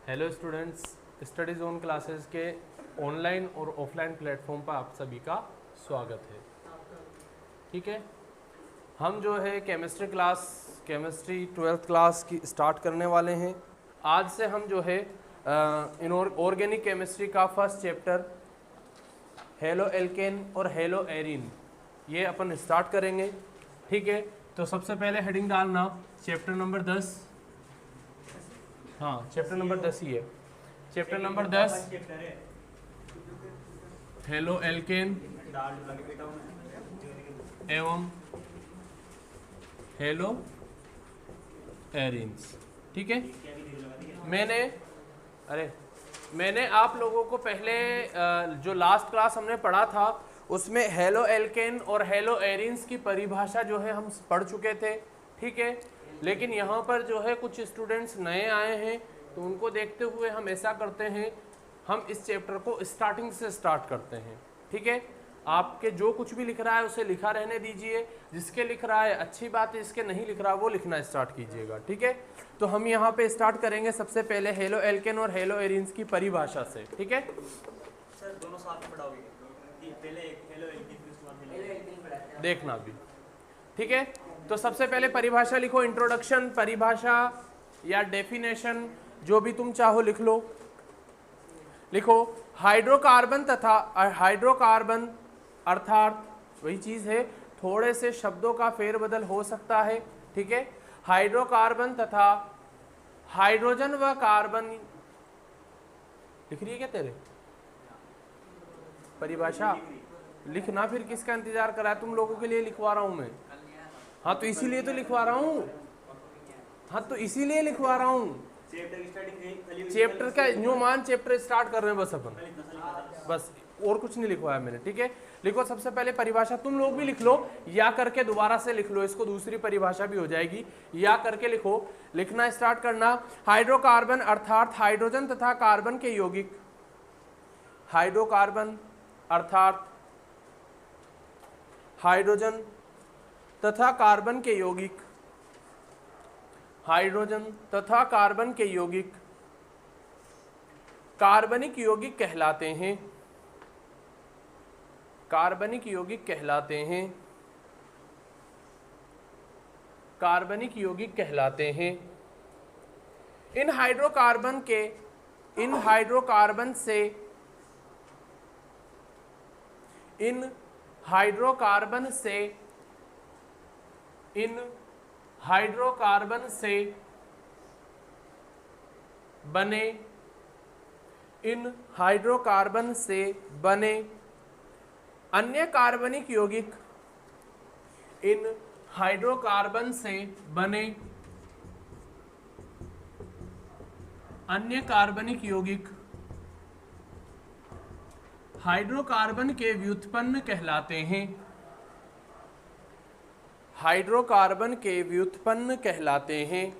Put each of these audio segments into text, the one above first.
Hello students, study zone classes के online और offline platform पर आप सभी का स्वागत है। ठीक है, हम जो है केमिस्ट्री 12th क्लास की स्टार्ट करने वाले हैं। आज से हम जो है ऑर्गेनिक केमिस्ट्री का फर्स्ट चैप्टर हेलो एल्केन और हेलो एरिन ये अपन स्टार्ट करेंगे। ठीक है, तो सबसे पहले हेडिंग डालना चैप्टर नंबर 10। हाँ, चैप्टर नंबर 10 ही है। चैप्टर नंबर 10 हेलो एल्केन एवं हेलो एरिन्स। ठीक है, मैंने आप लोगों को पहले जो लास्ट क्लास हमने पढ़ा था उसमें हेलो एल्केन और हेलो एरिन्स की परिभाषा जो है हम पढ़ चुके थे। ठीक है, लेकिन यहाँ पर जो है कुछ स्टूडेंट्स नए आए हैं, तो उनको देखते हुए हम ऐसा करते हैं, हम इस चैप्टर को स्टार्टिंग से स्टार्ट करते हैं। ठीक है, आपके जो कुछ भी लिख रहा है उसे लिखा रहने दीजिए, जिसके लिख रहा है अच्छी बात है, जिसके नहीं लिख रहा वो लिखना स्टार्ट कीजिएगा। ठीक है, तो हम यहाँ पे स्टार्ट करेंगे सबसे पहले हेलो एल्केन और हेलो एरिन्स की परिभाषा से। ठीक है सर, दोनों साथ में पढ़ाओगे? पहले हेलो एल्केन फिर उसके बाद हेलो एरिन देखना भी। ठीक है, तो सबसे पहले परिभाषा लिखो, इंट्रोडक्शन, परिभाषा या डेफिनेशन जो भी तुम चाहो लिख लो। लिखो हाइड्रोकार्बन तथा हाइड्रोकार्बन अर्थात वही चीज है, थोड़े से शब्दों का फेरबदल हो सकता है। ठीक है, हाइड्रोकार्बन तथा हाइड्रोजन व कार्बन लिख रही है क्या तेरे परिभाषा? लिखना, फिर किसका इंतजार करा है, तुम लोगों के लिए लिखवा रहा हूं मैं। हाँ, तो इसीलिए तो लिखवा रहा हूँ। चैप्टर का न्यू मान चैप्टर स्टार्ट कर रहे हैं बस अपन, बस और कुछ नहीं लिखवाया मैंने। ठीक है, लिखो सबसे पहले परिभाषा, तुम लोग भी लिख लो या करके दोबारा से लिख लो, इसको दूसरी परिभाषा भी हो जाएगी। या करके लिखो, लिखना स्टार्ट करना। हाइड्रोकार्बन अर्थात हाइड्रोजन तथा कार्बन के यौगिक, हाइड्रोकार्बन अर्थात हाइड्रोजन तथा कार्बन के यौगिक, हाइड्रोजन तथा कार्बन के यौगिक कार्बनिक यौगिक कहलाते हैं, कार्बनिक यौगिक कहलाते हैं, कार्बनिक यौगिक कहलाते हैं। इन हाइड्रोकार्बन से इन हाइड्रोकार्बन से बने अन्य कार्बनिक यौगिक, इन हाइड्रोकार्बन से बने अन्य कार्बनिक यौगिक हाइड्रोकार्बन के व्युत्पन्न कहलाते हैं, हाइड्रोकार्बन के व्युत्पन्न कहलाते हैं।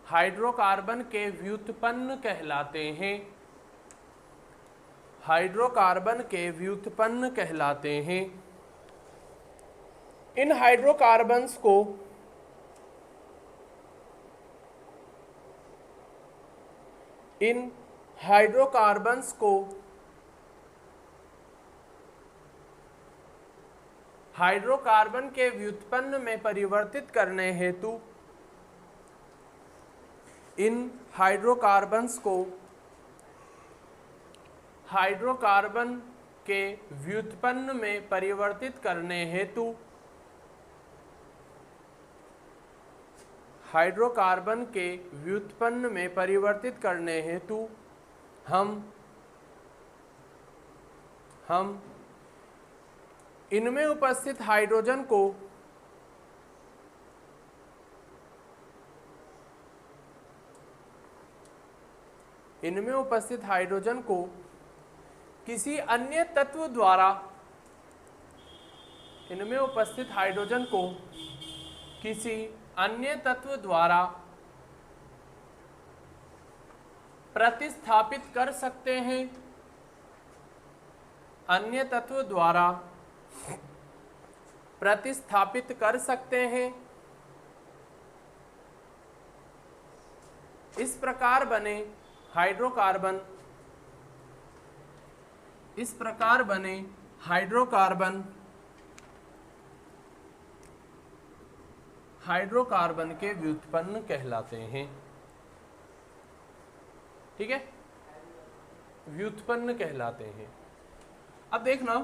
हाइड्रोकार्बन के व्युत्पन्न कहलाते हैं, हाइड्रोकार्बन के व्युत्पन्न कहलाते हैं। इन हाइड्रोकार्बन्स को हाइड्रोकार्बन के व्युत्पन्न में परिवर्तित करने हेतु इन हाइड्रोकार्बन्स को हाइड्रोकार्बन के व्युत्पन्न में परिवर्तित करने हेतु हाइड्रोकार्बन के व्युत्पन्न में परिवर्तित करने हेतु हम इनमें उपस्थित हाइड्रोजन को किसी अन्य तत्व द्वारा प्रतिस्थापित कर सकते हैं, प्रतिस्थापित कर सकते हैं इस प्रकार बने हाइड्रोकार्बन, इस प्रकार बने हाइड्रोकार्बन, हाइड्रोकार्बन के व्युत्पन्न कहलाते हैं। ठीक है, व्युत्पन्न कहलाते हैं। अब देखना,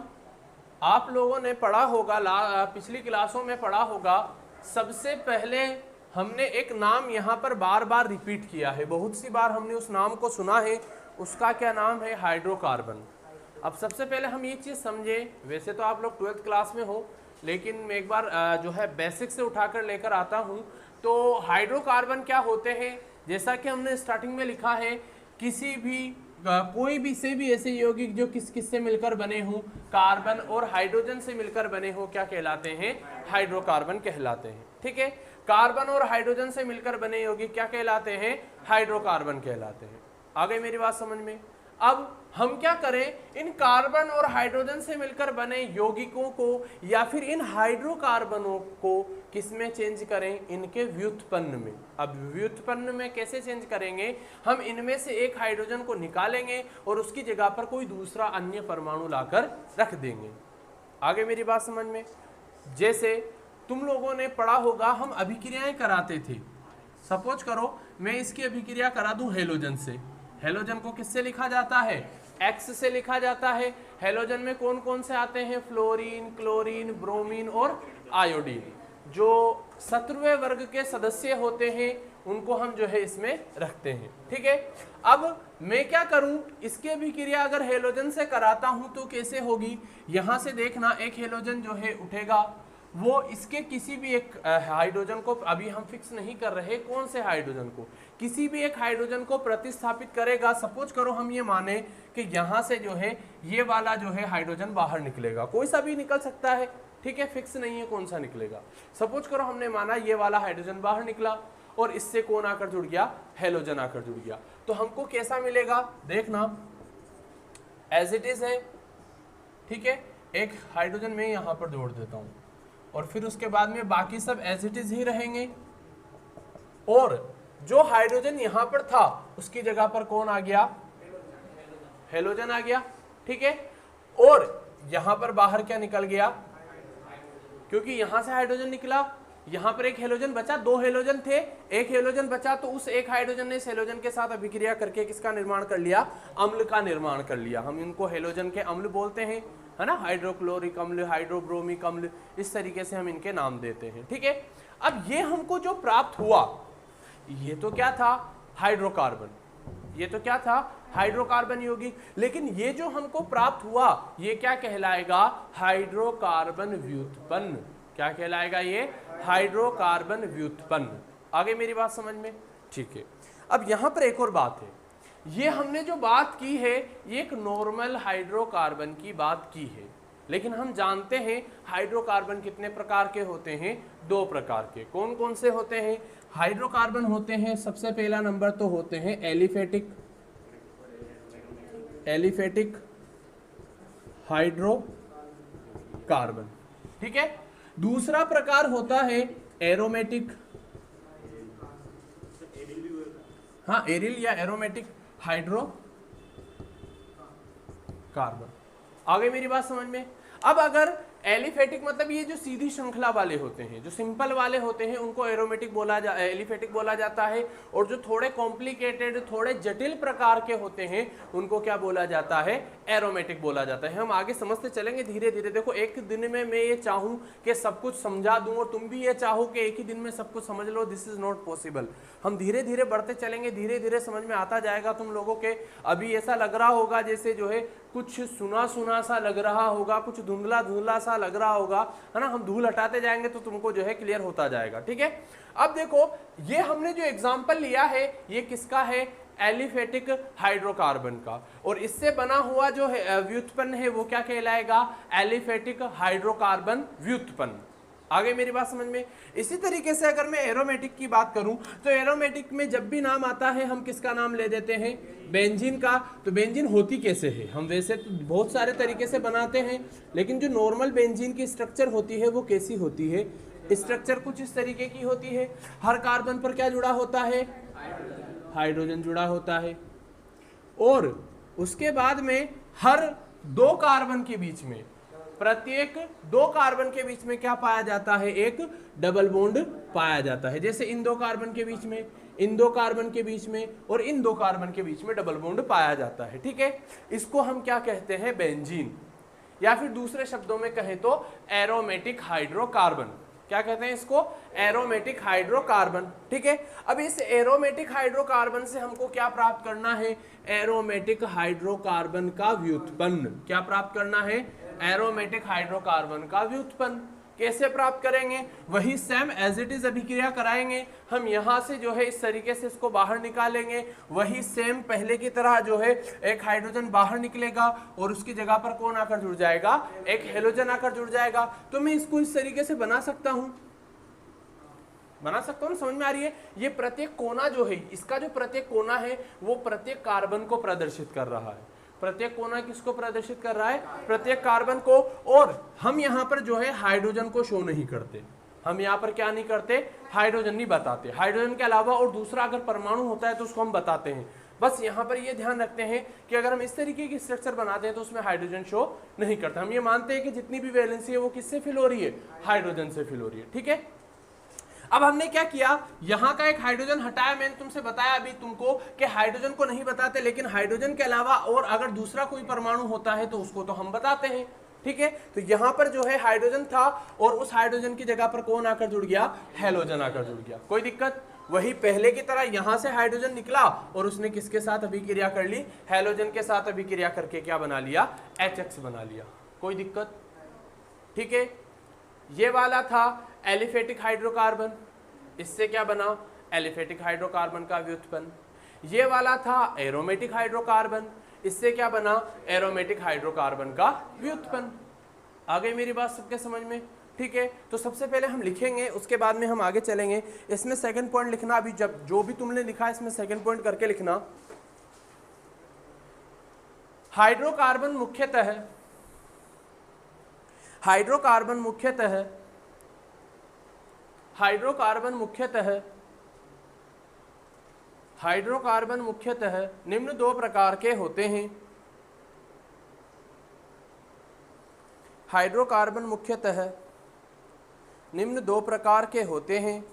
आप लोगों ने पढ़ा होगा, पिछली क्लासों में पढ़ा होगा, सबसे पहले हमने एक नाम यहाँ पर बार बार रिपीट किया है, बहुत सी बार हमने उस नाम को सुना है, उसका क्या नाम है? हाइड्रोकार्बन। अब सबसे पहले हम ये चीज़ समझे, वैसे तो आप लोग 12th क्लास में हो, लेकिन मैं एक बार जो है बेसिक से उठाकर लेकर आता हूँ। तो हाइड्रोकार्बन क्या होते हैं? जैसा कि हमने स्टार्टिंग में लिखा है, किसी भी कोई भी से भी ऐसे यौगिक जो किस से मिलकर बने हों, कार्बन और हाइड्रोजन से मिलकर बने हो, क्या कहलाते हैं? हाइड्रोकार्बन कहलाते हैं। ठीक है, कार्बन और हाइड्रोजन से मिलकर बने यौगिक क्या कहलाते हैं? हाइड्रोकार्बन कहलाते हैं। आ गई मेरी बात समझ में? अब हम क्या करें, इन कार्बन और हाइड्रोजन से मिलकर बने यौगिकों को या फिर इन हाइड्रोकार्बनों को किसमें चेंज करें? इनके व्युत्पन्न में। अब व्युत्पन्न में कैसे चेंज करेंगे? हम इनमें से एक हाइड्रोजन को निकालेंगे और उसकी जगह पर कोई दूसरा अन्य परमाणु लाकर रख देंगे। आगे मेरी बात समझ में? जैसे तुम लोगों ने पढ़ा होगा, हम अभिक्रियाएं कराते थे। सपोज करो मैं इसकी अभिक्रिया करा दूं हेलोजन से। हेलोजन को किससे लिखा जाता है? X से लिखा जाता है। हेलोजन में कौन कौन से आते हैं? फ्लोरीन, क्लोरीन, ब्रोमीन और आयोडीन। जो शत्रुवे वर्ग के सदस्य होते हैं उनको हम जो है इसमें रखते हैं। ठीक है, अब मैं क्या करूं, इसकी अभिक्रिया अगर हेलोजन से कराता हूं तो कैसे होगी? यहां से देखना, एक हेलोजन जो है उठेगा, वो इसके किसी भी एक हाइड्रोजन को, अभी हम फिक्स नहीं कर रहे कौन से हाइड्रोजन को, किसी भी एक हाइड्रोजन को प्रतिस्थापित करेगा। सपोज करो हम ये माने कि यहाँ से जो है ये वाला जो है हाइड्रोजन बाहर निकलेगा, कोई सा भी निकल सकता है। ठीक है, फिक्स नहीं है कौन सा निकलेगा। सपोज करो हमने माना ये वाला हाइड्रोजन बाहर निकला और इससे कौन आकर जुड़ गया? हेलोजन आकर जुड़ गया। तो हमको कैसा मिलेगा? देखना, एज इट इज है। ठीक है, एक हाइड्रोजन में यहाँ पर जोड़ देता हूँ और फिर उसके बाद में बाकी सब एज इट इज ही रहेंगे, और जो हाइड्रोजन यहां पर था उसकी जगह पर कौन आ गया? हेलोजन आ गया। ठीक है, और यहां पर बाहर क्या निकल गया? क्योंकि यहां से हाइड्रोजन निकला, यहां पर एक हेलोजन बचा, दो हेलोजन थे, एक हेलोजन बचा, तो उस एक हाइड्रोजन ने इस हेलोजन के साथ अभिक्रिया करके किसका निर्माण कर लिया? अम्ल का निर्माण कर लिया। हम इनको हेलोजन के अम्ल बोलते हैं, है ना, हाइड्रोक्लोरिक अम्ल, हाइड्रोब्रोमिक अम्ल, इस तरीके से हम इनके नाम देते हैं। ठीक है, अब ये हमको जो प्राप्त हुआ, ये तो क्या था? हाइड्रोकार्बन। ये तो क्या था? हाइड्रोकार्बन यौगिक। लेकिन ये जो हमको प्राप्त हुआ ये क्या कहलाएगा? हाइड्रोकार्बन व्युत्पन्न। क्या कहलाएगा ये? हाइड्रोकार्बन व्युत्पन्न। आगे मेरी बात समझ में? ठीक है, अब यहां पर एक और बात है, ये हमने जो बात की है ये एक नॉर्मल हाइड्रोकार्बन की बात की है, लेकिन हम जानते हैं हाइड्रोकार्बन कितने प्रकार के होते हैं? 2 प्रकार के। कौन कौन से होते हैं? हाइड्रोकार्बन होते हैं, सबसे पहला नंबर तो होते हैं एलिफेटिक, एलिफेटिक हाइड्रोकार्बन। ठीक है, दूसरा प्रकार होता है एरोमेटिक, हाँ एरिल या एरोमेटिक हाइड्रोकार्बन। आगे मेरी बात समझ में? अब अगर एलिफेटिक मतलब ये जो सीधी श्रृंखला वाले होते हैं, जो सिंपल वाले होते हैं, उनको एरोमेटिक एलिफेटिक बोला जाता है, और जो थोड़े कॉम्प्लिकेटेड, थोड़े जटिल प्रकार के होते हैं उनको क्या बोला जाता है? एरोमेटिक बोला जाता है। हम आगे समझते चलेंगे धीरे धीरे। देखो, एक दिन में मैं ये चाहूं कि सब कुछ समझा दूं और तुम भी ये चाहो कि एक ही दिन में सब कुछ समझ लो, दिस इज नॉट पॉसिबल। हम धीरे धीरे बढ़ते चलेंगे, धीरे धीरे समझ में आता जाएगा तुम लोगों के। अभी ऐसा लग रहा होगा जैसे जो है कुछ सुना सुना सा लग रहा होगा, कुछ धुंधला धुंधला सा लग रहा होगा, है ना। हम धूल हटाते जाएंगे तो तुमको जो है क्लियर होता जाएगा। ठीक है, अब देखो ये हमने जो एग्जांपल लिया है ये किसका है? एलिफेटिक हाइड्रोकार्बन का, और इससे बना हुआ जो है व्युत्पन्न है वो क्या कहलाएगा? एलिफेटिक हाइड्रोकार्बन व्युत्पन्न। आगे मेरी बात समझ में? इसी तरीके से अगर मैं एरोमेटिक की बात करूं तो एरोमेटिक में जब भी नाम आता है हम किसका नाम ले देते हैं? बेंजीन का। तो बेंजीन होती कैसे है? हम वैसे तो बहुत सारे तरीके से बनाते हैं, लेकिन जो नॉर्मल बेंजीन की स्ट्रक्चर होती है वो कैसी होती है? स्ट्रक्चर कुछ इस तरीके की होती है। हर कार्बन पर क्या जुड़ा होता है? हाइड्रोजन जुड़ा होता है। और उसके बाद में हर 2 कार्बन के बीच में, प्रत्येक 2 कार्बन के बीच में क्या पाया जाता है, एक डबल बॉन्ड पाया जाता है। जैसे इन 2 कार्बन के बीच में, इन 2 कार्बन के बीच में और इन 2 कार्बन के बीच में डबल बॉन्ड पाया जाता है। ठीक है, इसको हम क्या कहते हैं, बेंजीन, या फिर दूसरे शब्दों में कहें तो एरोमेटिक हाइड्रोकार्बन। क्या कहते हैं इसको, एरोमेटिक हाइड्रोकार्बन। ठीक है, अब इस एरोमेटिक हाइड्रोकार्बन से हमको क्या प्राप्त करना है, एरोमेटिक हाइड्रोकार्बन का व्युत्पन्न। क्या प्राप्त करना है, एरोमेटिक हाइड्रोकार्बन का व्युत्पन्न। कैसे प्राप्त करेंगे, वही सेम एज इट इज अभिक्रिया कराएंगे हम। यहां से जो है इस तरीके से इसको बाहर निकालेंगे, वही सेम पहले की तरह जो है एक हाइड्रोजन बाहर निकलेगा और उसकी जगह पर कौन आकर जुड़ जाएगा, एक हेलोजन आकर जुड़ जाएगा। तो मैं इसको इस तरीके से बना सकता हूं, समझ में आ रही है। ये प्रत्येक कोना जो है, इसका जो प्रत्येक कोना है वो प्रत्येक कार्बन को प्रदर्शित कर रहा है। प्रत्येक कोना किसको प्रदर्शित कर रहा है, प्रत्येक कार्बन को। और हम यहाँ पर जो है हाइड्रोजन को शो नहीं करते, हम यहाँ पर क्या नहीं करते, हाइड्रोजन नहीं बताते। हाइड्रोजन के अलावा और दूसरा अगर परमाणु होता है तो उसको हम बताते हैं। बस यहाँ पर ये ध्यान रखते हैं कि अगर हम इस तरीके की स्ट्रक्चर बनाते हैं तो उसमें हाइड्रोजन शो नहीं करता। हम ये मानते हैं कि जितनी भी वैलेंसी है वो किससे फिल हो रही है, हाइड्रोजन से फिल हो रही है। ठीक है, अब हमने क्या किया, यहां का एक हाइड्रोजन हटाया। मैंने तुमसे बताया अभी तुमको कि हाइड्रोजन को नहीं बताते, लेकिन हाइड्रोजन के अलावा और अगर दूसरा कोई परमाणु होता है तो उसको तो हम बताते हैं। ठीक है, तो यहां पर जो है हाइड्रोजन था और उस हाइड्रोजन की जगह पर कौन आकर जुड़ गया, हेलोजन आकर जुड़ गया। कोई दिक्कत, वही पहले की तरह यहां से हाइड्रोजन निकला और उसने किसके साथ अभिक्रिया कर ली, हेलोजन के साथ अभिक्रिया करके क्या बना लिया, HX बना लिया। कोई दिक्कत, ठीक है। ये वाला था एलिफेटिक हाइड्रोकार्बन, इससे क्या बना, एलिफेटिक हाइड्रोकार्बन का व्युत्पन्न। ये वाला था एरोमेटिक हाइड्रोकार्बन, इससे क्या बना, एरोमेटिक हाइड्रोकार्बन का व्युत्पन्न। आ गई मेरी बात सबके समझ में, ठीक है। तो सबसे पहले हम लिखेंगे, उसके बाद में हम आगे चलेंगे। इसमें सेकंड पॉइंट लिखना, अभी जब जो भी तुमने लिखा इसमें सेकंड पॉइंट करके लिखना। हाइड्रोकार्बन मुख्यतः हाइड्रोकार्बन मुख्यतः निम्न 2 प्रकार के होते हैं। हाइड्रोकार्बन मुख्यतः निम्न 2 प्रकार के होते हैं।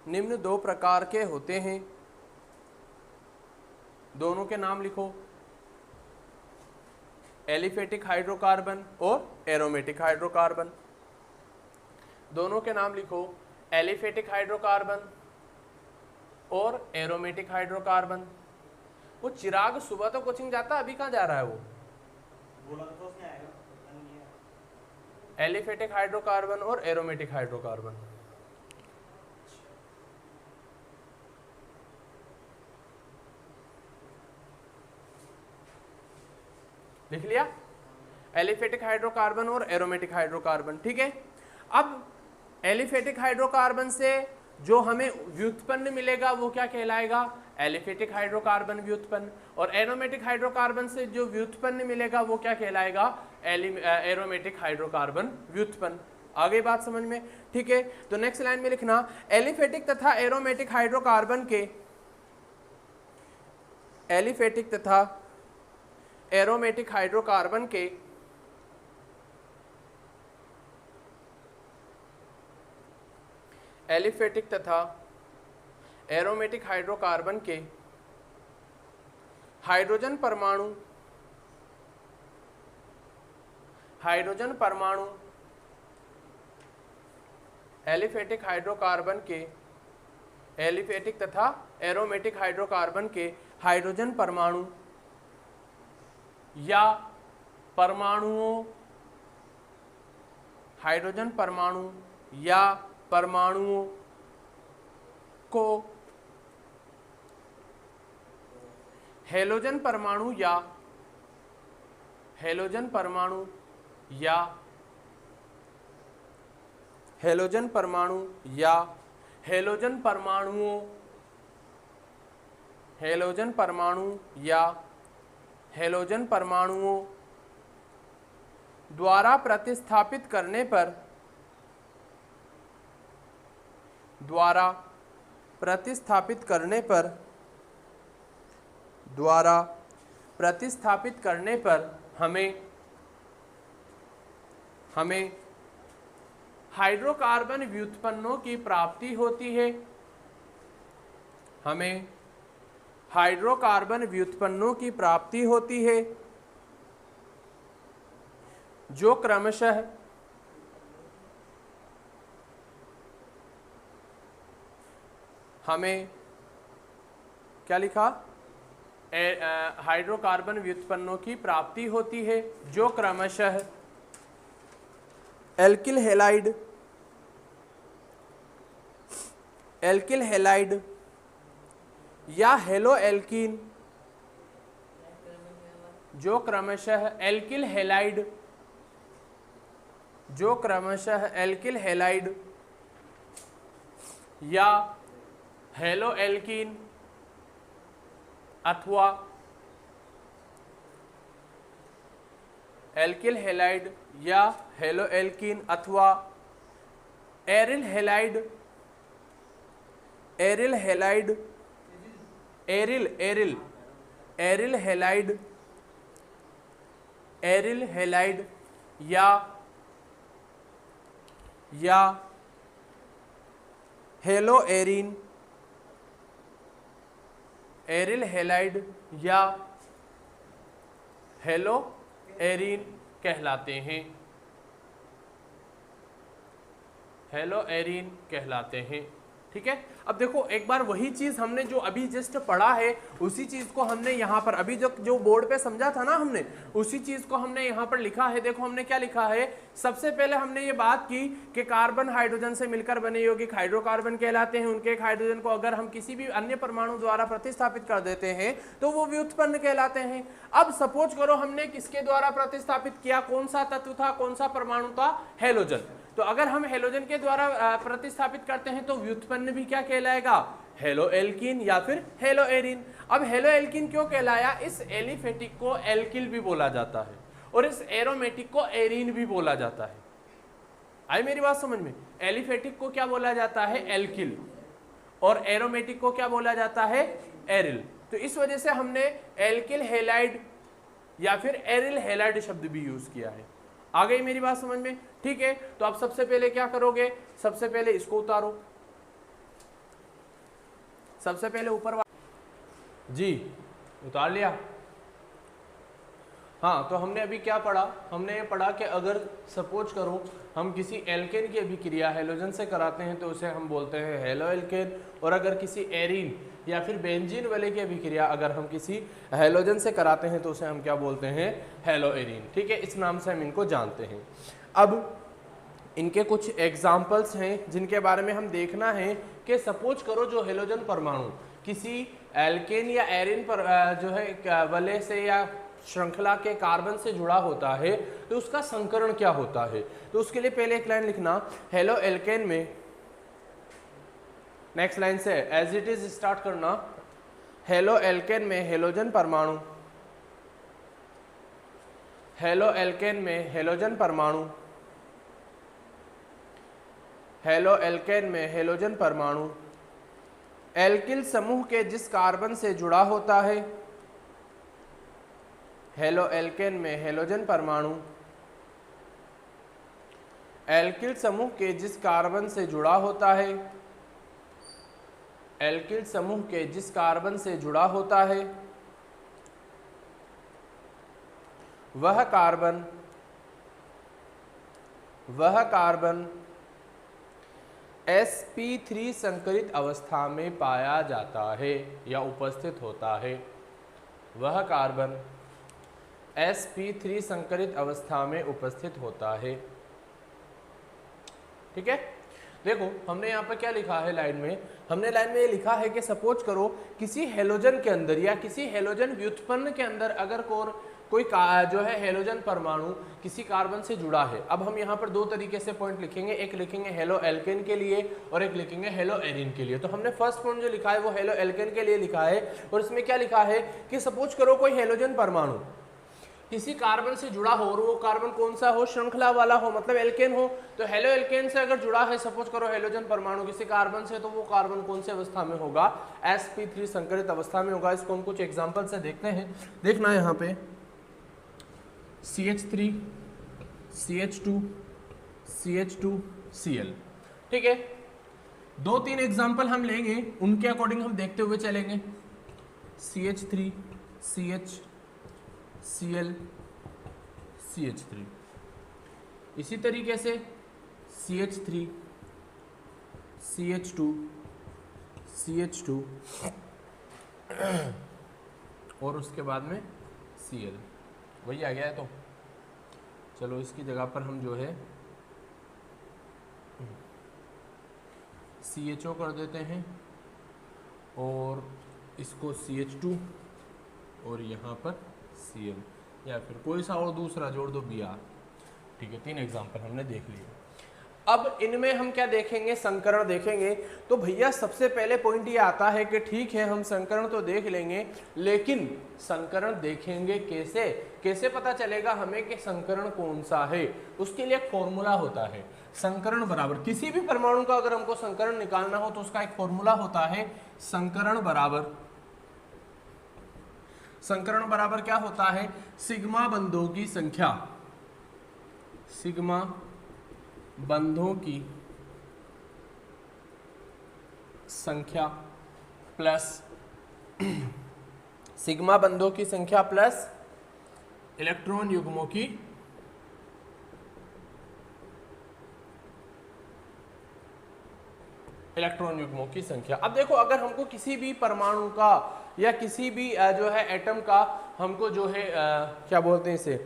निम्न 2 प्रकार के होते हैं, दोनों के नाम लिखो, एलिफेटिक हाइड्रोकार्बन और एरोमेटिक हाइड्रोकार्बन। दोनों के नाम लिखो, एलिफेटिक हाइड्रोकार्बन और एरोमेटिक हाइड्रोकार्बन। वो चिराग सुबह तो कोचिंग जाता, अभी कहाँ जा रहा है वो, बोला तो उसने आएगा, पता नहीं है। एलिफेटिक हाइड्रोकार्बन और एरोमेटिक हाइड्रोकार्बन। लिख लिया, एलिफेटिक हाइड्रोकार्बन और एरोमेटिक हाइड्रोकार्बन, ठीक है। अब एलिफेटिक हाइड्रोकार्बन से जो हमें व्युत्पन्न मिलेगा वो क्या कहलाएगा, एलिफेटिक हाइड्रोकार्बन व्युत्पन्न। और एरोमेटिक हाइड्रोकार्बन से जो व्युत्पन्न मिलेगा वो क्या कहलाएगा, एरोमेटिक हाइड्रोकार्बन व्युत्पन्न। आ गई बात समझ में, ठीक है। तो नेक्स्ट लाइन में लिखना, एलिफेटिक तथा एरोमेटिक हाइड्रोकार्बन के, एलिफेटिक तथा एरोमेटिक हाइड्रोकार्बन के एलिफेटिक तथा एरोमेटिक हाइड्रोकार्बन के हाइड्रोजन परमाणु एलिफेटिक हाइड्रोकार्बन के, एलिफेटिक तथा एरोमेटिक हाइड्रोकार्बन के हाइड्रोजन परमाणु या परमाणुओं, हाइड्रोजन परमाणु या परमाणुओं को हेलोजन परमाणु या हेलोजन परमाणु या हेलोजन परमाणु या हेलोजन परमाणुओं, हेलोजन परमाणु या हेलोजन परमाणुओं द्वारा प्रतिस्थापित करने पर द्वारा प्रतिस्थापित करने पर हमें हाइड्रोकार्बन व्युत्पन्नों की प्राप्ति होती है। हमें हाइड्रोकार्बन व्युत्पन्नों की प्राप्ति होती है जो क्रमशः हमें क्या लिखा, हाइड्रोकार्बन व्युत्पन्नों की प्राप्ति होती है जो क्रमशः एल्किल हैलाइड या हेलो एल्कीन, जो क्रमशः एल्किल हैलाइड या हेलो एल्कीन अथवा एल्किल हैलाइड या हेलो एल्कीन अथवा एरिल हैलाइड या हेलो एरीन, एरिल हैलाइड या हेलो एरीन कहलाते हैं, हेलो एरीन कहलाते हैं। ठीक है, अब देखो एक बार वही चीज हमने जो अभी जस्ट पढ़ा है उसी चीज को हमने यहाँ पर अभी जो बोर्ड पे समझा था ना हमने, उसी चीज को हमने यहाँ पर लिखा है। देखो हमने क्या लिखा है, सबसे पहले हमने ये बात की कि कार्बन हाइड्रोजन से मिलकर बने यौगिक हाइड्रोकार्बन कहलाते हैं। उनके एक हाइड्रोजन को अगर हम किसी भी अन्य परमाणु द्वारा प्रतिस्थापित कर देते हैं तो वो व्युत्पन्न कहलाते हैं। अब सपोज करो हमने किसके द्वारा प्रतिस्थापित किया, कौन सा तत्व था, कौन सा परमाणु था, हेलोजन। तो अगर हम हेलोजन के द्वारा प्रतिस्थापित करते हैं तो व्युत्पन्न भी क्या कहलाएगा, हेलो एल्कीन या फिर हेलो एरीन। अब हेलो एल्कीन क्यों कहलाया, इस एलिफेटिक को एल्किल भी बोला जाता है और इस एरोमेटिक को एरीन भी बोला जाता है। आई मेरी बात समझ में, एलिफेटिक को क्या बोला जाता है, एल्किल, और एरोमेटिक को क्या बोला जाता है, एरिल। तो इस वजह से हमने एल्किल हैलाइड या फिर एरिल हैलाइड शब्द भी यूज किया है। आ गई मेरी बात समझ में? ठीक है, तो आप सबसे पहले क्या करोगे, सबसे पहले इसको उतारो, सबसे पहले ऊपर जी उतार लिया। हाँ, तो हमने अभी क्या पढ़ा, हमने ये पढ़ा कि अगर सपोज करो हम किसी एल्केन की अभिक्रिया हेलोजन से कराते हैं तो उसे हम बोलते हैं हेलो एल्केन, और अगर किसी एरीन या फिर बेंजीन वाले की अभिक्रिया अगर हम किसी हेलोजन से कराते हैं तो उसे हम क्या बोलते हैं, हेलो एरीन। ठीक है, इस नाम से हम इनको जानते हैं। अब इनके कुछ एग्जाम्पल्स हैं जिनके बारे में हम देखना है कि सपोज करो जो हेलोजन परमाणु किसी एल्केन या एरीन पर जो है वलय से या श्रृंखला के कार्बन से जुड़ा होता है तो उसका संकरण क्या होता है। तो उसके लिए पहले एक लाइन लिखना, हेलो एल्केन में, नेक्स्ट लाइन से एज इट इज स्टार्ट करना, हेलो एल्केन में हेलोजन परमाणु, हेलो एल्केन में हेलोजन परमाणु, हेलो एल्केन में हेलोजन परमाणु एल्किल समूह के जिस कार्बन से जुड़ा होता है, हेलो एल्केन में हेलोजन परमाणु एल्किल समूह के जिस कार्बन से जुड़ा होता है, एल्किल समूह के जिस कार्बन से जुड़ा होता है वह कार्बन sp3 संकरित अवस्था में पाया जाता है या उपस्थित होता है। वह कार्बन sp3 संकरित अवस्था में उपस्थित होता है। ठीक है, देखो हमने यहाँ पर क्या लिखा है लाइन में, हमने लाइन में ये लिखा है कि सपोज करो किसी हेलोजन के अंदर या किसी हेलोजन व्युत्पन्न के अंदर अगर कोई जो है हेलोजन परमाणु किसी कार्बन से जुड़ा है। अब हम यहाँ पर दो तरीके से पॉइंट लिखेंगे, एक लिखेंगे हेलो एल्केन के लिए और एक लिखेंगे हेलो एरीन के लिए। तो हमने फर्स्ट पॉइंट जो लिखा है वो हेलो एल्केन के लिए लिखा है और इसमें क्या लिखा है कि सपोज करो कोई हेलोजन परमाणु किसी कार्बन से जुड़ा हो और वो कार्बन कौन सा हो, श्रृंखला वाला हो, मतलब एल्केन हो। तो हेलो एल्केन से अगर जुड़ा है, सपोज करो हेलोजन परमाणु किसी कार्बन से, तो वो कार्बन कौन सी अवस्था में होगा, sp3 संकरित अवस्था में होगा। इसको हम कुछ एग्जांपल से देखते हैं। देखना यहाँ पे CH3 CH2 CH2 Cl, ठीक है। 2-3 एग्जांपल हम लेंगे, उनके अकॉर्डिंग हम देखते हुए चलेंगे। CH3 CH Cl CH3, इसी तरीके से CH3 CH2 CH2 और उसके बाद में Cl, वही आ गया है। तो चलो इसकी जगह पर हम जो है CHO कर देते हैं और इसको CH2 और यहाँ पर Cl, या फिर कोई सा और दूसरा जोड़ दो Br, ठीक है। 3 एग्जांपल हमने देख लिए। अब इनमें हम क्या देखेंगे, संकरण देखेंगे। तो भैया सबसे पहले पॉइंट ये आता है कि ठीक है हम संकरण तो देख लेंगे, लेकिन संकरण देखेंगे कैसे, कैसे पता चलेगा हमें कि संकरण कौन सा है। उसके लिए एक फॉर्मूला होता है, संकरण बराबर, किसी भी परमाणु का अगर हमको संकरण निकालना हो तो उसका एक फॉर्मूला होता है, संकरण बराबर, संकरण बराबर क्या होता है, सिग्मा बंधों की संख्या, सिग्मा बंधों की संख्या प्लस सिग्मा बंधों की संख्या प्लस इलेक्ट्रॉन युग्मों की संख्या। अब देखो अगर हमको किसी भी परमाणु का या किसी भी जो है एटम का हमको जो है क्या बोलते हैं इसे,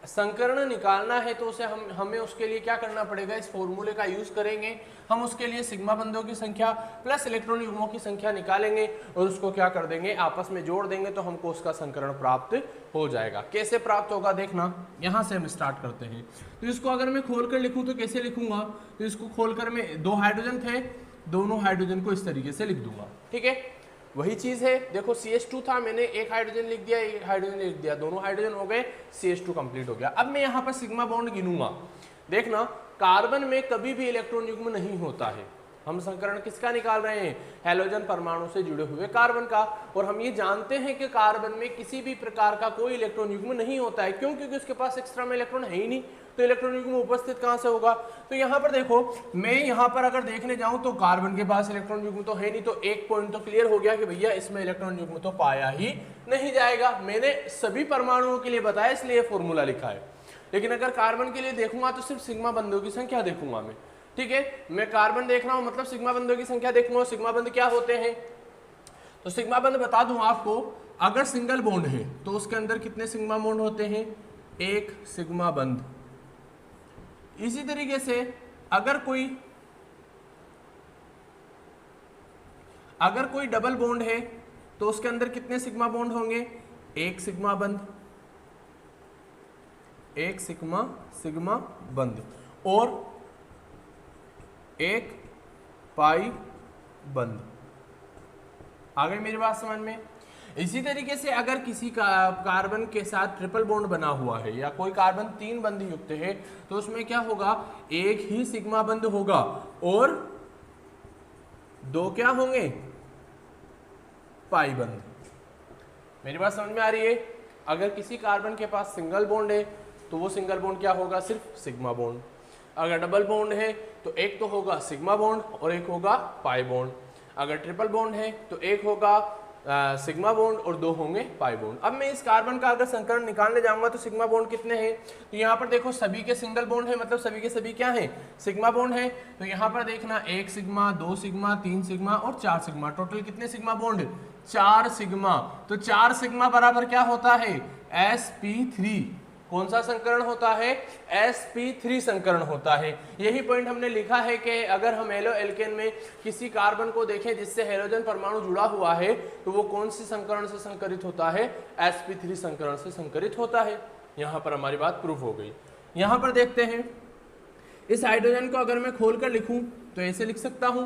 संकरण निकालना है, तो उसे हमें उसके लिए क्या करना पड़ेगा, इस फॉर्मूले का यूज करेंगे। हम उसके लिए सिग्मा बंधों की संख्या प्लस इलेक्ट्रॉन युग्मों की संख्या निकालेंगे और उसको क्या कर देंगे, आपस में जोड़ देंगे, तो हमको उसका संकरण प्राप्त हो जाएगा। कैसे प्राप्त होगा देखना, यहां से हम स्टार्ट करते हैं। तो इसको अगर मैं खोलकर लिखूं तो कैसे लिखूंगा, तो इसको खोलकर मैं 2 हाइड्रोजन थे, दोनों हाइड्रोजन को इस तरीके से लिख दूंगा, ठीक है। वही चीज है, देखो CH2 था, मैंने एक हाइड्रोजन लिख दिया, एक हाइड्रोजन लिख दिया, दोनों हाइड्रोजन हो गए, CH2 कंप्लीट हो गया। अब मैं यहाँ पर सिग्मा बॉन्ड गिनूंगा। देखना कार्बन में कभी भी इलेक्ट्रॉन युग्म नहीं होता है। हम संकरण किसका निकाल रहे हैं, हैलोजन परमाणु से जुड़े हुए कार्बन का। और हम ये जानते हैं कि कार्बन में किसी भी प्रकार का कोई इलेक्ट्रॉन युग्म नहीं होता है, क्यों, क्योंकि उसके पास एक्स्ट्रा में इलेक्ट्रॉन है ही नहीं, तो इलेक्ट्रॉन युग्म उपस्थित कहां से होगा। तो यहाँ पर देखो, मैं यहाँ पर अगर देखने जाऊं तो कार्बन के पास इलेक्ट्रॉन युग्म तो है नहीं, तो एक पॉइंट तो क्लियर हो गया कि भैया इसमें इलेक्ट्रॉन युग्म तो पाया ही नहीं जाएगा। मैंने सभी परमाणुओं के लिए बताया, इसलिए फॉर्मूला लिखा है। लेकिन अगर कार्बन के लिए देखूंगा तो सिर्फ सिग्मा बंधों की संख्या देखूंगा मैं, ठीक है। मैं कार्बन देख रहा हूं, मतलब सिग्मा बंधों की संख्या देखूंगा। सिग्मा बंध क्या होते हैं, तो सिग्मा बंध बता दूं आपको, अगर सिंगल बॉन्ड है तो उसके अंदर कितने सिग्मा बॉन्ड होते हैं, 1 सिग्मा बंध। इसी तरीके से अगर कोई डबल बॉन्ड है तो उसके अंदर कितने सिग्मा बॉन्ड होंगे, 1 सिग्मा बंध, 1 सिग्मा बंध और 1 पाई बंध। आ गई मेरी बात समझ में। इसी तरीके से अगर किसी का कार्बन के साथ ट्रिपल बॉन्ड बना हुआ है या कोई कार्बन 3 बंध युक्त है, तो उसमें क्या होगा, 1 ही सिग्मा बंध होगा और 2 क्या होंगे, पाई बंध। मेरी बात समझ में आ रही है। अगर किसी कार्बन के पास सिंगल बॉन्ड है तो वो सिंगल बॉन्ड क्या होगा, सिर्फ सिग्मा बॉन्ड। अगर डबल बॉन्ड है तो एक तो होगा सिग्मा बॉन्ड और एक होगा पाई बॉन्ड। अगर ट्रिपल बॉन्ड है तो एक होगा सिग्मा बॉन्ड और 2 होंगे पाई बॉन्ड। अब मैं इस कार्बन का अगर संकरण निकालने जाऊंगा तो सिग्मा बॉन्ड कितने हैं, तो यहाँ पर देखो सभी के सिंगल बॉन्ड है, मतलब सभी के सभी क्या हैं, सिग्मा बॉन्ड है। तो यहाँ पर देखना 1 सिग्मा, 2 सिग्मा, 3 सिग्मा और 4 सिग्मा, टोटल कितने सिग्मा बॉन्ड, 4 सिग्मा। तो 4 सिग्मा बराबर क्या होता है, sp3। कौन सा संकरण होता है, sp3 संकरण होता है। यही पॉइंट हमने लिखा है कि अगर हम हेलो एल्केन में किसी कार्बन को देखें जिससे हेलोजन परमाणु जुड़ा हुआ है तो वो कौन सी संकरण से संकरित होता है, sp3 संकरण से संकरित होता है। यहाँ पर हमारी बात प्रूफ हो गई। यहाँ पर देखते हैं, इस हाइड्रोजन को अगर मैं खोलकर लिखूं तो ऐसे लिख सकता हूं,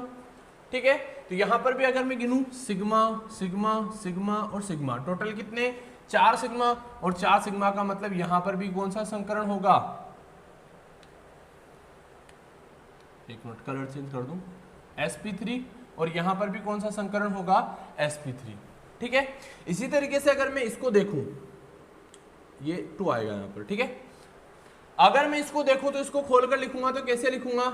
ठीक है। तो यहाँ पर भी अगर मैं गिनूं सिग्मा सिग्मा सिग्मा और सिग्मा, टोटल कितने, 4 सिग्मा, और 4 सिग्मा का मतलब यहां पर भी कौन सा संकरण होगा, एक मिनट कलर चेंज कर दूं, sp3, और यहां पर भी कौन सा संकरण होगा, sp3। ठीक है, इसी तरीके से अगर मैं इसको देखूं, ये 2 आएगा यहां पर। ठीक है, अगर मैं इसको देखूं तो इसको खोलकर लिखूंगा तो कैसे लिखूंगा,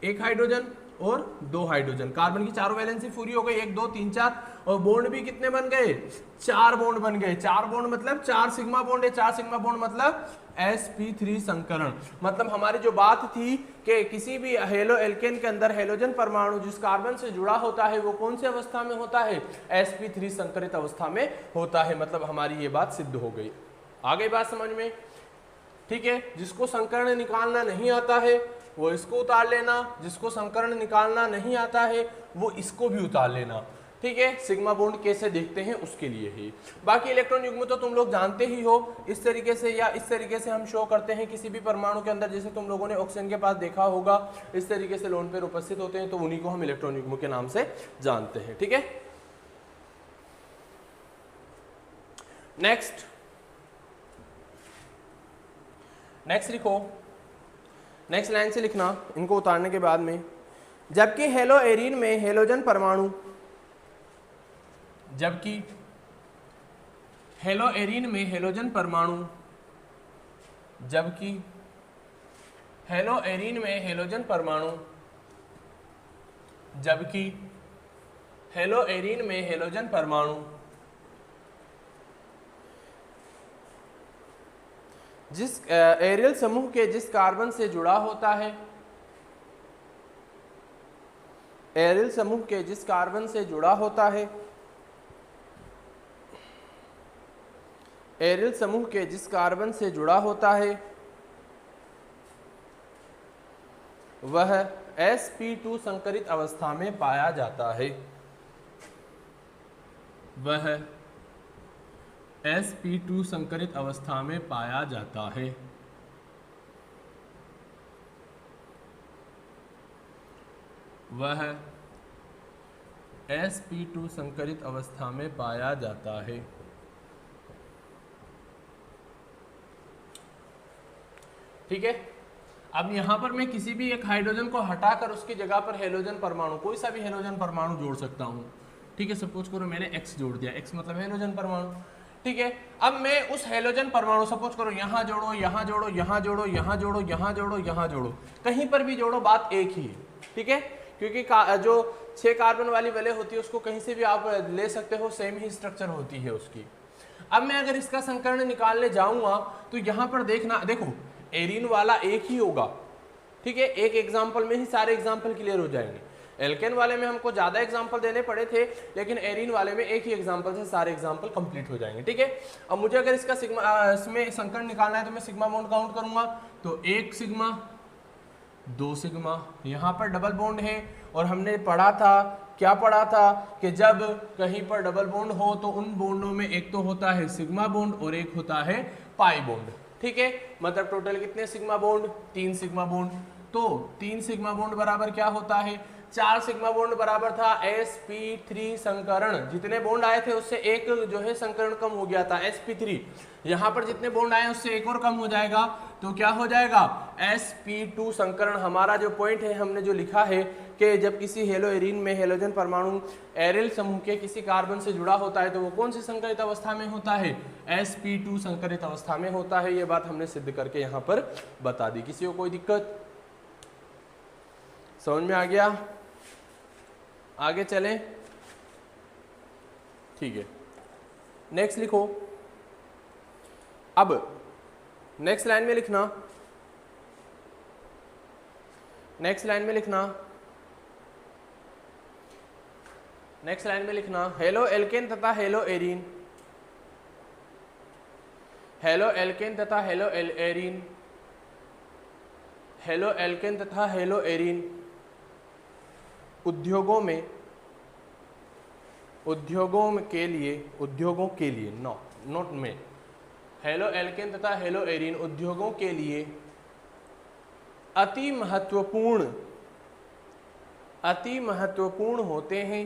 1 हाइड्रोजन और 2 हाइड्रोजन, कार्बन की चारों वैलेंसी पूरी हो गई, 1 2 3 4, और बॉन्ड भी कितने बन गए, 4 बॉन्ड बन गए। 4 बॉन्ड मतलब 4 सिग्मा बॉन्ड है, 4 सिग्मा बॉन्ड मतलब sp3 संकरण। मतलब हमारी जो बात थी कि किसी भी हेलो एल्केन के अंदर हेलोजन परमाणु जिस कार्बन से जुड़ा होता है वो कौन सी अवस्था में होता है, sp3 संकरित अवस्था में होता है। मतलब हमारी ये बात सिद्ध हो गई। आ गई बात समझ में। ठीक है, जिसको संकरण निकालना नहीं आता है वो इसको उतार लेना, जिसको संकरण निकालना नहीं आता है वो इसको भी उतार लेना। ठीक है, सिग्मा बॉन्ड कैसे देखते हैं उसके लिए ही। बाकी इलेक्ट्रॉन युग्म तो तुम लोग जानते ही हो, इस तरीके से या इस तरीके से हम शो करते हैं किसी भी परमाणु के अंदर, जैसे तुम लोगों ने ऑक्सीजन के पास देखा होगा, इस तरीके से लोन पेयर उपस्थित होते हैं, तो उन्हीं को हम इलेक्ट्रॉन युग्म के नाम से जानते हैं। ठीक है, नेक्स्ट लिखो, नेक्स्ट लाइन से लिखना इनको उतारने के बाद में, जबकि हेलो एरीन में हेलोजन परमाणु, जबकि हेलो एरीन में हेलोजन परमाणु, जबकि हेलो एरीन में हेलोजन परमाणु, जबकि हेलो एरीन में हेलोजन परमाणु जिस एरियल समूह के जिस कार्बन से जुड़ा होता है, एरियल समूह के जिस कार्बन से जुड़ा होता है, एरियल समूह के जिस कार्बन से जुड़ा होता है वह sp2 संकरित अवस्था में पाया जाता है, वह sp2 संकरित अवस्था में पाया जाता है। वह sp2 संकरित अवस्था में पाया जाता है। ठीक है, अब यहां पर मैं किसी भी एक हाइड्रोजन को हटाकर उसकी जगह पर हेलोजन परमाणु, कोई सा भी हेलोजन परमाणु जोड़ सकता हूं। ठीक है, सपोज करो मैंने X जोड़ दिया, X मतलब हेलोजन परमाणु। ठीक है, अब मैं उस हेलोजन परमाणु, सपोज करो यहां जोड़ो, यहां जोड़ो, यहां जोड़ो, यहां जोड़ो, यहां जोड़ो, यहां जोड़ो, कहीं पर भी जोड़ो, बात एक ही है। ठीक है, क्योंकि जो 6 कार्बन वाली वलय होती है उसको कहीं से भी आप ले सकते हो, सेम ही स्ट्रक्चर होती है उसकी। अब मैं अगर इसका संकरण निकालने जाऊंगा तो यहां पर देखना, देखो एरीन वाला एक ही होगा। ठीक है, एक एग्जाम्पल में ही सारे एग्जाम्पल क्लियर हो जाएंगे। एल्केन वाले में हमको ज्यादा एग्जाम्पल देने पड़े थे, लेकिन एरीन वाले में एक ही एग्जाम्पल से सारे एग्जाम्पल कंप्लीट हो जाएंगे। ठीक है, अब मुझे अगर इसका सिग्मा इसमें संकरण निकालना है तो मैं सिग्मा बॉन्ड काउंट करूंगा, तो 1 सिग्मा 2 सिग्मा, यहाँ पर डबल बॉन्ड है, और हमने पढ़ा था, क्या पढ़ा था कि जब कहीं पर डबल बॉन्ड हो तो उन बॉन्डों में एक तो होता है सिग्मा बॉन्ड और एक होता है पाई बॉन्ड। ठीक है, मतलब टोटल कितने सिग्मा बॉन्ड, 3 सिग्मा बॉन्ड। तो 3 सिग्मा बॉन्ड बराबर क्या होता है, 4 सिग्मा बॉन्ड बराबर था sp3 संकरण। जितने बॉन्ड आए थे उससे एक जो है संकरण कम हो गया था sp3, यहाँ पर जितने बॉन्ड आए उससे एक और कम हो जाएगा, तो क्या हो जाएगा sp2 संकरण। हमारा जो पॉइंट है, हमने जो लिखा है कि जब किसी हेलो एरीन में हेलोजन परमाणु एरिल समूह के किसी कार्बन से जुड़ा होता है तो वो कौन सी संकरित अवस्था में होता है, sp2 संकरित अवस्था में होता है। ये बात हमने सिद्ध करके यहाँ पर बता दी। किसी को कोई दिक्कत, समझ में आ गया? आगे चलें, ठीक है। नेक्स्ट लिखो, अब नेक्स्ट लाइन में लिखना, नेक्स्ट लाइन में लिखना, नेक्स्ट लाइन में लिखना, हेलो एल्केन तथा हेलो एरीन, हेलो एल्केन तथा हेलो एरीन, हेलो एल्केन तथा हेलो एरीन उद्योगों के लिए नॉट में, हेलो एल्केन तथा हेलो एरीन उद्योगों के लिए अति महत्वपूर्ण होते हैं,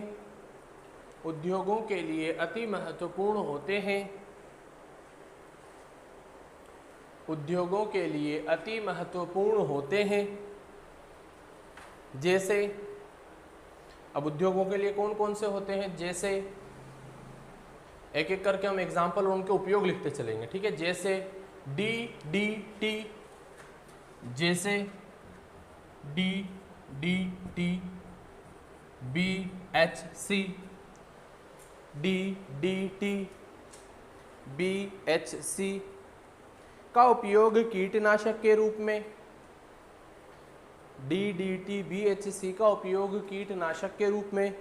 उद्योगों के लिए अति महत्वपूर्ण होते हैं, उद्योगों के लिए अति महत्वपूर्ण होते हैं। जैसे, अब उद्योगों के लिए कौन कौन से होते हैं, जैसे एक एक करके हम एग्जाम्पल और उनके उपयोग लिखते चलेंगे, ठीक है। जैसे DDT, जैसे DDT, BHC, DDT, BHC का उपयोग कीटनाशक के रूप में, DDT, BHC का उपयोग कीटनाशक के रूप में।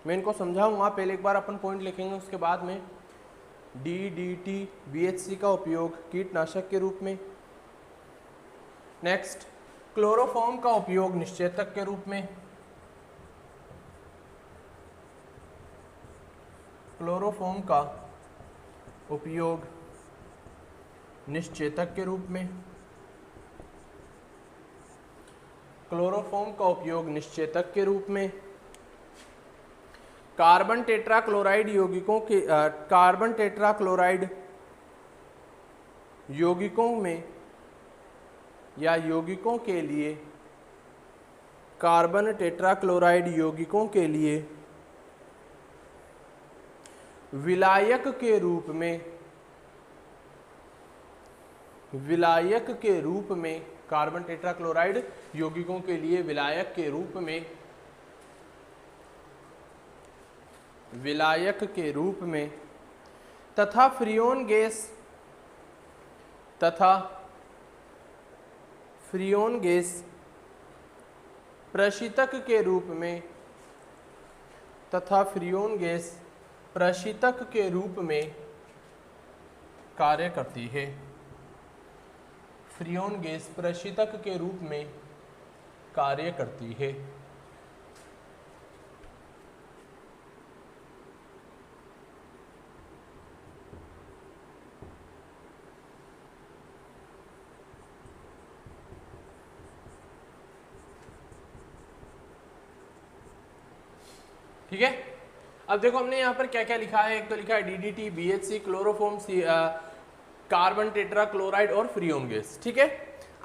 मैं इनको समझाऊंगा, पहले एक बार अपन पॉइंट लिखेंगे, उसके बाद में DDT, BHC का उपयोग कीटनाशक के रूप में। नेक्स्ट, क्लोरोफॉर्म का उपयोग निश्चेतक के रूप में, क्लोरोफॉर्म का उपयोग निश्चेतक के रूप में, क्लोरोफॉर्म का उपयोग निश्चेतक के रूप में। कार्बन टेट्राक्लोराइड यौगिकों के कार्बन टेट्राक्लोराइड यौगिकों में या यौगिकों के लिए, कार्बन टेट्राक्लोराइड यौगिकों के लिए विलायक के रूप में, विलायक के रूप में, कार्बन टेट्राक्लोराइड यौगिकों के लिए विलायक के रूप में, विलायक के रूप में, तथा फ्रियोन गैस, तथा फ्रियोन गैस प्रशीतक के रूप में, तथा फ्रियोन गैस प्रशीतक के रूप में कार्य करती है, फ्रियोन गैस प्रशीतक के रूप में कार्य करती है। ठीक है, अब देखो हमने यहाँ पर क्या क्या लिखा है। एक तो लिखा है DDT, BHC, chloroform, carbon tetrachloride और फ्रियोन गैस। ठीक है,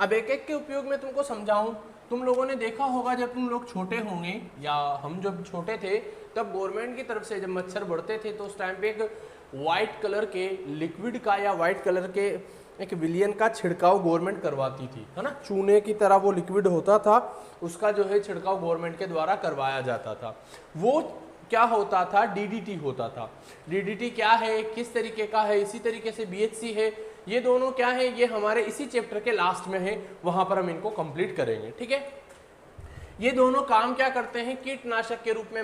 अब एक एक के उपयोग में तुमको समझाऊं। तुम लोगों ने देखा होगा जब तुम लोग छोटे होंगे, या हम जब छोटे थे तब गवर्नमेंट की तरफ से जब मच्छर बढ़ते थे तो उस टाइम पे एक वाइट कलर के लिक्विड का या वाइट कलर के एक विलियन का छिड़काव गवर्नमेंट करवाती थी, है ना। चूने की तरह वो लिक्विड होता था, उसका जो है छिड़काव गवर्नमेंट के द्वारा करवाया जाता था। वो क्या होता था, DDT होता था। DDT क्या है, किस तरीके का है, इसी तरीके से BHC है। ये दोनों क्या है, ये हमारे इसी चैप्टर के लास्ट में है, वहां पर हम इनको कंप्लीट करेंगे। ठीक है, ये दोनों काम क्या करते हैं, कीटनाशक के रूप में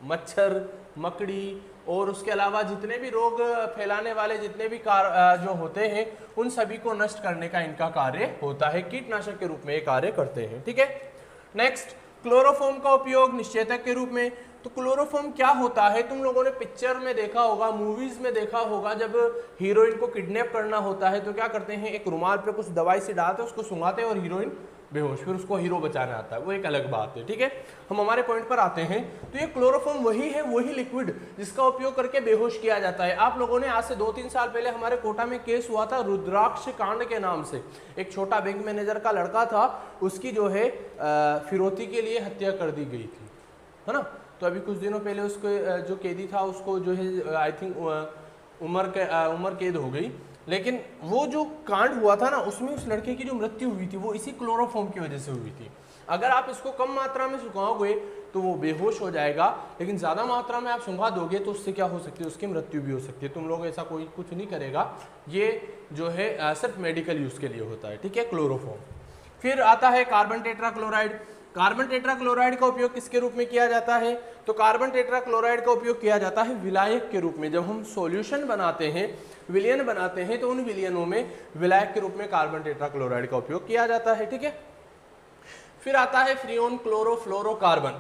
मच्छर, मकड़ी और उसके अलावा जितने भी रोग फैलाने वाले जितने भी जो होते हैं उन सभी को नष्ट करने का इनका कार्य होता है, कीटनाशक के रूप में ये कार्य करते हैं। ठीक है, नेक्स्ट, क्लोरोफॉर्म का उपयोग निश्चेतक के रूप में। तो क्लोरोफॉर्म क्या होता है, तुम लोगों ने पिक्चर में देखा होगा, मूवीज में देखा होगा, जब हीरोइन को किडनैप करना होता है तो क्या करते हैं, एक रुमाल पे कुछ दवाई से डालते हैं, उसको सुंघाते हैं और हीरोइन बेहोश, फिर उसको हीरो बचाने आता है, वो एक अलग बात है। ठीक है, हम हमारे पॉइंट पर आते हैं। तो ये क्लोरोफॉर्म वही है, वही लिक्विड जिसका उपयोग करके बेहोश किया जाता है। आप लोगों ने आज से 2-3 साल पहले हमारे कोटा में केस हुआ था रुद्राक्ष कांड के नाम से। एक छोटा बैंक मैनेजर का लड़का था, उसकी जो है फिरौती के लिए हत्या कर दी गई थी, है ना। तो अभी कुछ दिनों पहले उसको जो कैदी था उसको जो है आई थिंक उम्र कैद हो गई। लेकिन वो जो कांड हुआ था ना, उसमें उस लड़के की जो मृत्यु हुई थी वो इसी क्लोरोफॉर्म की वजह से हुई थी। अगर आप इसको कम मात्रा में सुखाओगे तो वो बेहोश हो जाएगा, लेकिन ज़्यादा मात्रा में आप सुंघा दोगे तो उससे क्या हो सकती है, उसकी मृत्यु भी हो सकती है। तुम लोग ऐसा कोई कुछ नहीं करेगा, ये जो है सिर्फ मेडिकल यूज़ के लिए होता है। ठीक है, क्लोरोफॉर्म। फिर आता है कार्बन टेट्राक्लोराइड। कार्बन टेट्राक्लोराइड का उपयोग किसके रूप में किया जाता है, तो कार्बन टेट्राक्लोराइड का उपयोग किया जाता है विलायक के रूप में। जब हम सॉल्यूशन बनाते हैं, विलियन बनाते हैं, तो उन विलियनों में विलायक के रूप में कार्बन टेट्राक्लोराइड का उपयोग किया जाता है। ठीक है, फिर आता है फ्रियोन क्लोरोफ्लोरोकार्बन।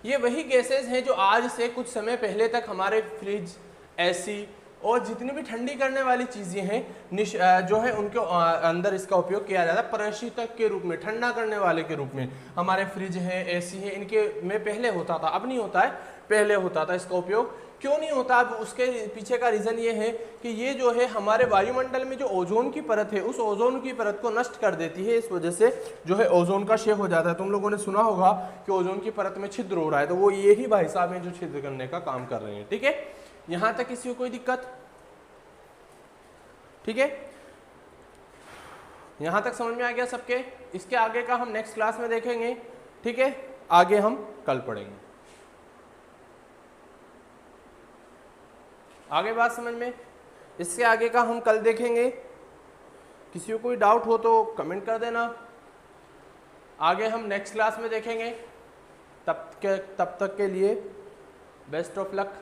ये वही गैसेज हैं जो आज से कुछ समय पहले तक हमारे फ्रिज, एसी और जितनी भी ठंडी करने वाली चीज़ें हैं जो है उनके अंदर इसका उपयोग किया जाता है प्रशीतक के रूप में, ठंडा करने वाले के रूप में। हमारे फ्रिज है, एसी है, इनके में पहले होता था, अब नहीं होता है, पहले होता था, इसका उपयोग क्यों नहीं होता? अब उसके पीछे का रीज़न ये है कि ये जो है हमारे वायुमंडल में जो ओजोन की परत है उस ओजोन की परत को नष्ट कर देती है, इस वजह से जो है ओजोन का क्षय हो जाता है। तुम लोगों ने सुना होगा कि ओजोन की परत में छिद्र हो रहा है, तो वो यही भाई साहब हैं जो छिद्र करने का काम कर रहे हैं। ठीक है, यहाँ तक किसी को कोई दिक्कत? ठीक है, यहाँ तक समझ में आ गया सबके? इसके आगे का हम नेक्स्ट क्लास में देखेंगे। ठीक है, आगे हम कल पढ़ेंगे। आगे बात समझ में? इससे आगे का हम कल देखेंगे। किसी को कोई डाउट हो तो कमेंट कर देना। आगे हम नेक्स्ट क्लास में देखेंगे। तब तक के लिए बेस्ट ऑफ लक।